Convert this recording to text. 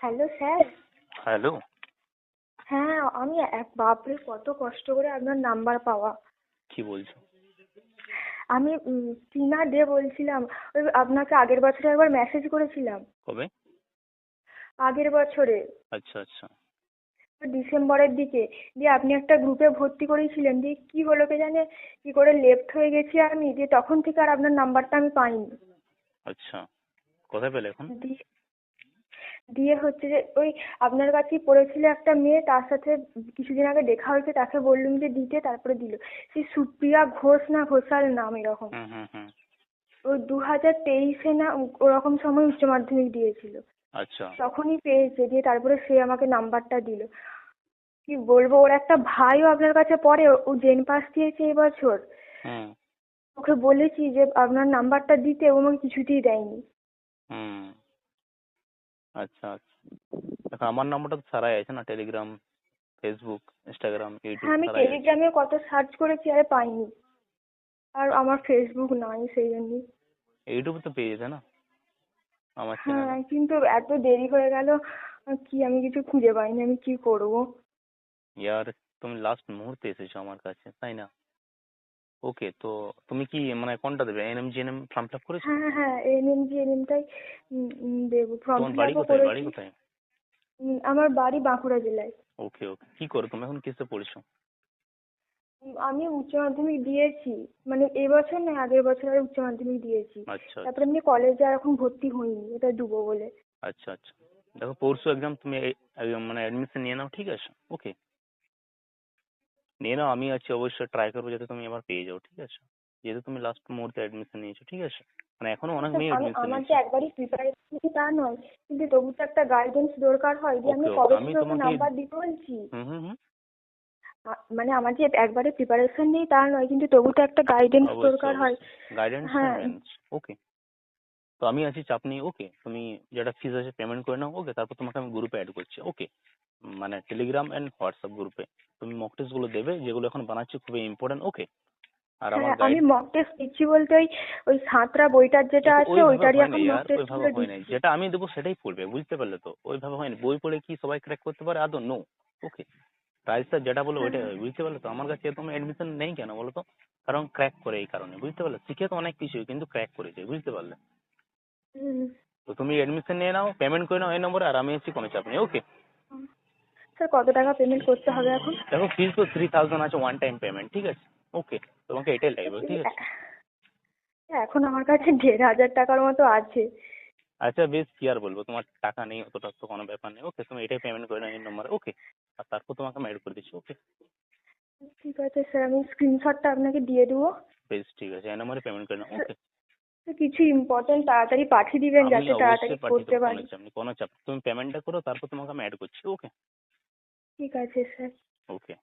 Hello sir. Hello. হ্যাঁ, আমি বাপরে কত কষ্ট করে আপনার নাম্বার পাওয়া। কি বলছো? আমি টিনা দে বলছিলাম। ওই আপনাকে আগের বছরে একবার মেসেজ করেছিলাম। কবে? আগের বছরে আচ্ছা আচ্ছা। ডিসেম্বরের দিকে। দিয়ে আপনি একটা গ্রুপে ভর্তি করেছিলেন, দিয়ে কি হলো কে জানে কি করে লেফট হয়ে গেছি আমি, দিয়ে তখন থেকে আর আপনার নাম্বারটা আমি পাইনি। আচ্ছা, কোথায় পেলে এখন? দিয়ে দিয়ে হচ্ছে যে ওই আপনার কাছেই পড়েছিল একটা মেয়ে, তার সাথে কিছুদিন আগে দেখা হয়েছে, তাকে বললুম যে দিতে, তারপরে দিল। সেই সুপ্রিয়া ঘোষ না ঘোষাল নাম এরকম। হুম হুম হুম। ওই 2023-এ না ওরকম সময় উচ্চ মাধ্যমিক দিয়েছিল, আচ্ছা। তখনই পেয়েছে। দিয়ে তারপরে সে আমাকে নাম্বারটা দিল। কি বলবো, ওর একটা ভাইও আপনার কাছে পড়ে, ও জেন পাস দিয়েছে এবছর। হুম ওকে বলেছি যে আপনার নাম্বারটা দিতে, ও আমাকে কিছুতেই দেয়নি। হুম। আচ্ছা আচ্ছা। দেখো আমার নাম্বারটা তো সারাই আছে না, টেলিগ্রাম, ফেসবুক, ইনস্টাগ্রাম, ইউটিউব হ্যাঁ, আমি সারাই আছে। টেলিগ্রামে কত সার্চ করেছি, আর পাইনি। আর আমার ফেসবুক নাই সেই জন্যই। ইউটিউবে তো পেয়ে যেতে না আমার চ্যানেলে। হ্যাঁ, কিন্তু এত দেরি হয়ে গেল, কি আমি কিছু খুঁজে পাইনি, আমি কি করব। ইয়ার, তুমি লাস্ট মুহূর্তে এসেছো আমার কাছে, তাই না? ওকে, তো তুমি কি মানে কোনটা দেবে? NM GNM form fill up করেছো? হ্যাঁ হ্যাঁ, এনএমটাই দেবো, ফর্ম তোমার ফিল বাড়ি আপও কোথায়? বাড়ি করেছি। কোথায়? আমার বাড়ি বাঁকুড়া জেলায়। ওকে ওকে, কি করো তুমি এখন, কিসে পড়ছো? আমি উচ্চ মাধ্যমিক দিয়েছি, মানে এবছর নয়, আগের বছর আর উচ্চ মাধ্যমিক দিয়েছি। আচ্ছা তারপরে আচ্ছা এমনি কলেজে আর এখন ভর্তি হইনি, এটা দেবো বলে। আচ্ছা আচ্ছা। দেখো পরশু এক্সাম তুমি মানে অ্যাডমিশন নিয়ে নাও, ঠিক আছে? ওকে, নিয়ে নাও, আমি আছি, অবশ্যই ট্রাই করবো যাতে তুমি এবার পেয়ে যাও, ঠিক আছে? যেহেতু তুমি লাস্ট মুহূর্তে অ্যাডমিশন নিয়েছো, ঠিক আছে? মানে এখনো অনেক আচ্ছা, মেয়ে আমি অ্যাডমিশন আমার যে নিয়েছে। একবারই প্রিপারেশন নিয়েছি তা নয়, কিন্তু তবু তো একটা গাইডেন্স দরকার হয়, যে আমি ওকে ওকে, কবে আমি থেকে ওকে তোমাকে নাম্বার দিতে বলছি। হুম হুম হুম। মানে আমার যে একবারে প্রিপারেশন নেই তা নয়, কিন্তু তবু তো একটা গাইডেন্স অবশ্যই দরকার হয়। অবশ্যই, গাইডেন্স হ্যাঁ। মেন্স। ওকে, তো আমি আছি, চাপ নেই। ওকে, তুমি যেটা ফিস আছে পেমেন্ট করে নাও। ওকে, তারপর তোমাকে আমি গ্রুপে অ্যাড করছি। ওকে, মানে টেলিগ্রাম অ্যান্ড হোয়াটসঅ্যাপ গ্রুপে তুমি মক টেস্ট গুলো দেবে, যেগুলো এখন বানাচ্ছি খুবই ইম্পর্টেন্ট। ওকে, আর আমার হ্যাঁ, আমি গাইড। মক টেস্ট দিচ্ছি বলতে ওই ওই সাঁতরা বইটার যেটা দেখো আছে ওইভাবে ওইটারই হয় না এখন মক ইয়ার, টেস্ট ওইভাবে গুলো হয় না, দিচ্ছি। যেটা আমি দেবো সেটাই পড়বে, বুঝতে পারলে তো? ওইভাবে হয় না, বই পড়ে কি সবাই ক্র্যাক করতে পারে আদৌ? নো। ওকে, রাইস স্যার যেটা বলে ওইটাই হ্যাঁ। হয়, বুঝতে পারলে তো? আমার কাছে এরকম অ্যাডমিশন নেই কেন বলো তো? কারণ ক্র্যাক করে, এই কারণে, বুঝতে পারলে? শিখে তো অনেক কিছুই, কিন্তু ক্র্যাক করেছে, বুঝতে পারলে? হুম। তো তুমি অ্যাডমিশন নিয়ে নাও, পেমেন্ট করে নাও এই নম্বরে, আর আমি আছি, কোনো চাপ নেই। ওকে, স্যার, কত টাকা পেমেন্ট করতে হবে এখন? দেখো ফিস তো 3000 আছে, ওয়ান টাইম পেমেন্ট, ঠিক আছে? ওকে, তোমাকে এটাই লাগবে, ঠিক আছে? এখন আমার কাছে 1500 টাকার মতো আছে। আচ্ছা বেশ, কি আর বলবো, তোমার টাকা নেই অতটা তো কোনো ব্যাপার নেই। ওকে, তুমি এটাই পেমেন্ট করে নাও এই নম্বরে। ওকে, আর তারপর তোমাকে আমি অ্যাড করে দিচ্ছি। ওকে, ঠিক আছে স্যার, আমি স্ক্রিনশটটা আপনাকে দিয়ে দেবো। বেশ ঠিক আছে, এই নম্বরে পেমেন্ট করে নাও। স্যার, ওকে, কিছু ইম্পর্টেন্ট তাড়াতাড়ি পাঠিয়ে দিবেন আমি যাতে তাড়াতাড়ি অবশ্যই পাঠিয়ে করতে দেবো, কোনো পারি। চাপ নেই, কোনো চাপ নেই। তুমি পেমেন্টটা করো, তারপর তোমাকে আমি অ্যাড করছি। ওকে ঠিক আছে স্যার। ওকে।